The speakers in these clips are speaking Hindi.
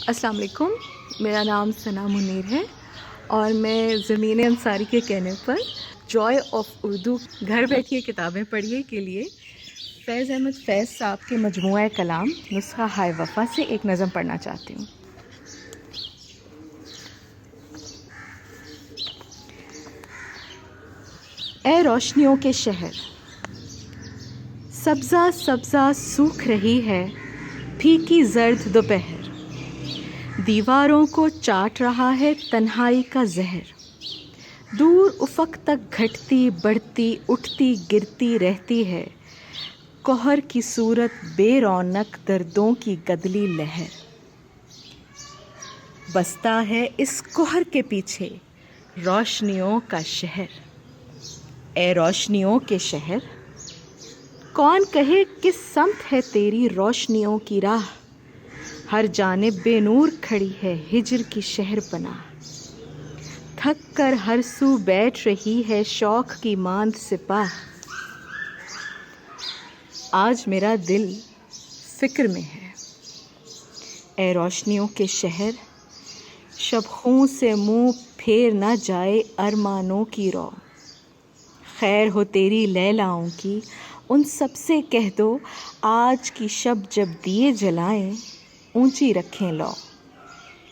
अस्सलाम वालेकुम। मेरा नाम सना मुनीर है और मैं ज़मीन अंसारी के कहने पर जॉय ऑफ उर्दू घर बैठिए किताबें पढ़िए के लिए फैज़ अहमद फैज़ साहब के मजमूआ कलाम नुस्खा हाय वफ़ा से एक नज़म पढ़ना चाहती हूँ। ए रोशनियों के शहर, सब्ज़ा सब्ज़ा सूख रही है फीकी जर्द दोपहर, दीवारों को चाट रहा है तन्हाई का जहर, दूर उफ़क़ तक घटती बढ़ती उठती गिरती रहती है कोहर की सूरत बेरौनक दर्दों की गदली लहर, बसता है इस कोहर के पीछे रोशनियों का शहर। ए रोशनियों के शहर, कौन कहे किस समत है तेरी रोशनियों की राह, हर जानिब बेनूर खड़ी है हिजर की शहर पनाह, थक कर हर सू बैठ रही है शौक की मांद सिपाह, आज मेरा दिल फिक्र में है। ए रोशनियों के शहर, शबख़ूं से मुंह फेर ना जाए अरमानों की रौ, खैर हो तेरी लैलाओं की उन सब से कह दो आज की शब जब दिए जलाएं ऊंची रखें लौ।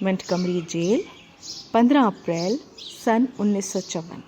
मंटगमरी जेल 15 अप्रैल सन 1954।